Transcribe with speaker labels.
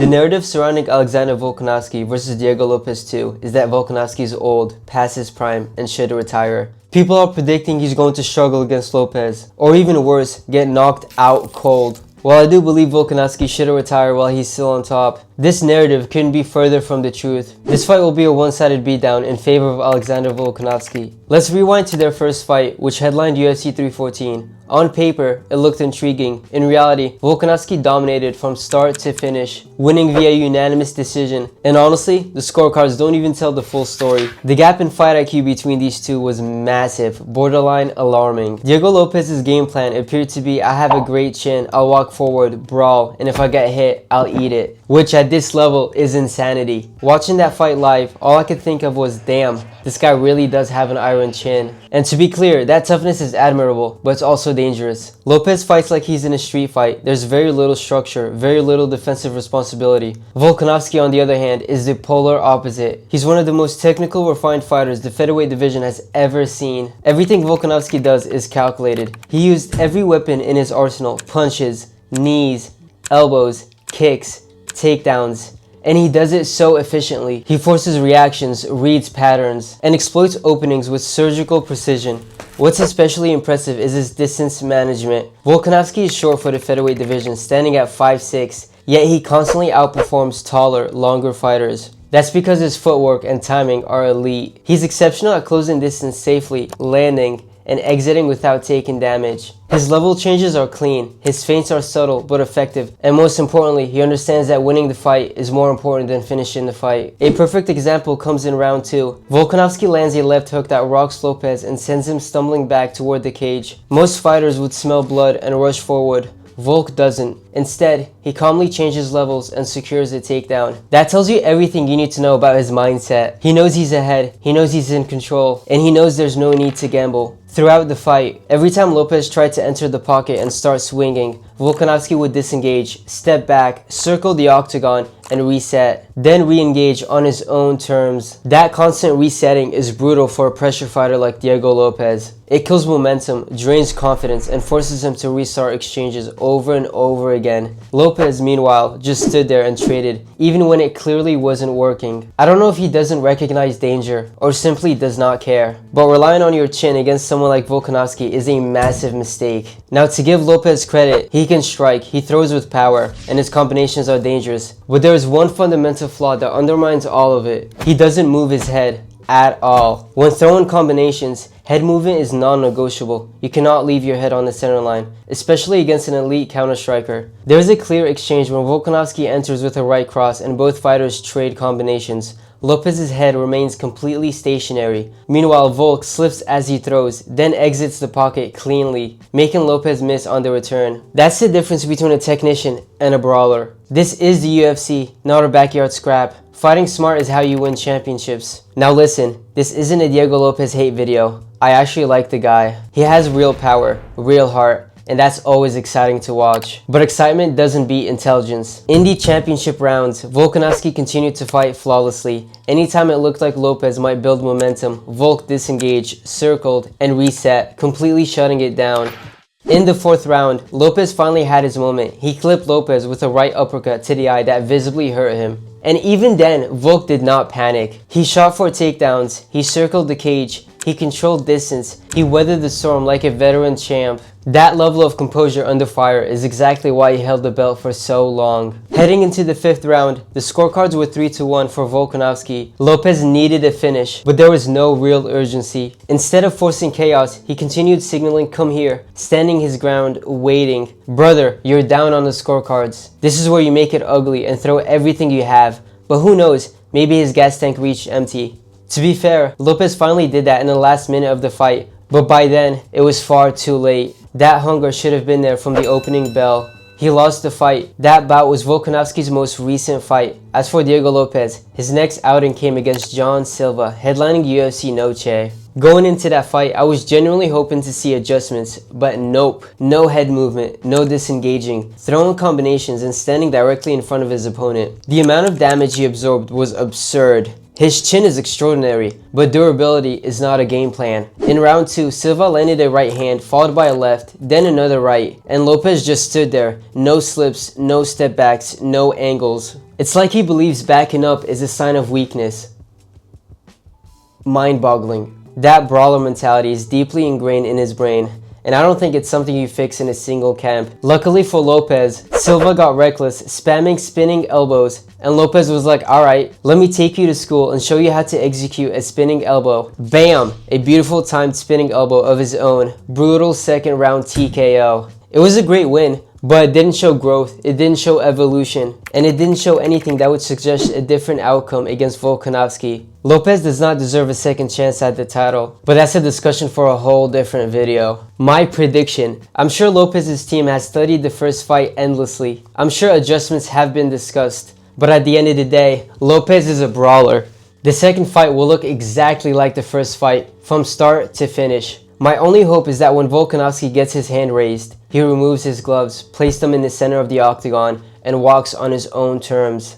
Speaker 1: The narrative surrounding Alexander Volkanovski versus Diego Lopes 2 is that Volkanovski is old, past his prime, and should retire. People are predicting he's going to struggle against Lopez, or even worse, get knocked out cold. While I do believe Volkanovski should retire while he's still on top, this narrative couldn't be further from the truth. This fight will be a one-sided beatdown in favor of Alexander Volkanovski. Let's rewind to their first fight, which headlined UFC 314. On paper, it looked intriguing. In reality, Volkanovski dominated from start to finish, winning via unanimous decision. And honestly, the scorecards don't even tell the full story. The gap in fight IQ between these two was massive, borderline alarming. Diego Lopez's game plan appeared to be, I have a great chin, I'll walk forward, brawl, and if I get hit, I'll eat it. Which at this level is insanity. Watching that fight live, all I could think of was, damn, this guy really does have an iron chin. And to be clear, that toughness is admirable, but it's also dangerous. Lopez fights like he's in a street fight. There's very little structure, very little defensive responsibility. Volkanovski, on the other hand, is the polar opposite. He's one of the most technical, refined fighters the featherweight division has ever seen. Everything Volkanovski does is calculated. He used every weapon in his arsenal: punches, knees, elbows, kicks, takedowns. And he does it so efficiently. He forces reactions, reads patterns, and exploits openings with surgical precision. What's especially impressive is his distance management. Volkanovski is short for the featherweight division, standing at 5'6", yet he constantly outperforms taller, longer fighters. That's because his footwork and timing are elite. He's exceptional at closing distance safely, landing, and exiting without taking damage. His level changes are clean, his feints are subtle but effective, and most importantly, he understands that winning the fight is more important than finishing the fight. A perfect example comes in round 2. Volkanovski lands a left hook that rocks Lopez and sends him stumbling back toward the cage. Most fighters would smell blood and rush forward. Volk doesn't. Instead, he calmly changes levels and secures a takedown. That tells you everything you need to know about his mindset. He knows he's ahead, he knows he's in control, and he knows there's no need to gamble. Throughout the fight, every time Lopez tried to enter the pocket and start swinging, Volkanovski would disengage, step back, circle the octagon, and reset, then re-engage on his own terms. That constant resetting is brutal for a pressure fighter like Diego Lopez. It kills momentum, drains confidence, and forces him to restart exchanges over and over again. Lopez, meanwhile, just stood there and traded, even when it clearly wasn't working. I don't know if he doesn't recognize danger, or simply does not care, but relying on your chin against someone like Volkanovski is a massive mistake. Now, to give Lopez credit, he can strike, he throws with power, and his combinations are dangerous. But there is one fundamental flaw that undermines all of it. He doesn't move his head at all. When throwing combinations, head movement is non-negotiable. You cannot leave your head on the center line, especially against an elite counter-striker. There is a clear exchange when Volkanovski enters with a right cross and both fighters trade combinations. Lopez's head remains completely stationary. Meanwhile, Volk slips as he throws, then exits the pocket cleanly, making Lopez miss on the return. That's the difference between a technician and a brawler. This is the UFC, not a backyard scrap. Fighting smart is how you win championships. Now listen, this isn't a Diego Lopez hate video. I actually like the guy. He has real power, real heart, and that's always exciting to watch. But excitement doesn't beat intelligence. In the championship rounds, Volkanovski continued to fight flawlessly. Anytime it looked like Lopez might build momentum, Volk disengaged, circled, and reset, completely shutting it down. In the 4th round, Lopez finally had his moment. He clipped Lopez with a right uppercut to the eye that visibly hurt him. And even then, Volk did not panic. He shot for takedowns, he circled the cage, he controlled distance, he weathered the storm like a veteran champ. That level of composure under fire is exactly why he held the belt for so long. Heading into the 5th round, the scorecards were 3-1 for Volkanovski. Lopez needed a finish, but there was no real urgency. Instead of forcing chaos, he continued signaling, "Come here," standing his ground, waiting. Brother, you're down on the scorecards. This is where you make it ugly and throw everything you have. But who knows, maybe his gas tank reached empty. To be fair, Lopez finally did that in the last minute of the fight, but by then, it was far too late. That hunger should have been there from the opening bell. He lost the fight. That bout was Volkanovski's most recent fight. As for Diego Lopez, his next outing came against John Silva, headlining UFC Noche. Going into that fight, I was genuinely hoping to see adjustments, but nope. No head movement, no disengaging, throwing combinations and standing directly in front of his opponent. The amount of damage he absorbed was absurd. His chin is extraordinary, but durability is not a game plan. In round 2, Silva landed a right hand, followed by a left, then another right, and Lopez just stood there. No slips, no step backs, no angles. It's like he believes backing up is a sign of weakness. Mind-boggling. That brawler mentality is deeply ingrained in his brain, and I don't think it's something you fix in a single camp. Luckily for Lopez, Silva got reckless, spamming spinning elbows, and Lopez was like, alright, let me take you to school and show you how to execute a spinning elbow. Bam! A beautiful timed spinning elbow of his own. Brutal second round TKO. It was a great win, but it didn't show growth, it didn't show evolution, and it didn't show anything that would suggest a different outcome against Volkanovski. Lopez does not deserve a second chance at the title, but that's a discussion for a whole different video. My prediction: I'm sure Lopez's team has studied the first fight endlessly. I'm sure adjustments have been discussed, but at the end of the day, Lopez is a brawler. The second fight will look exactly like the first fight, from start to finish. My only hope is that when Volkanovski gets his hand raised, he removes his gloves, places them in the center of the octagon, and walks on his own terms.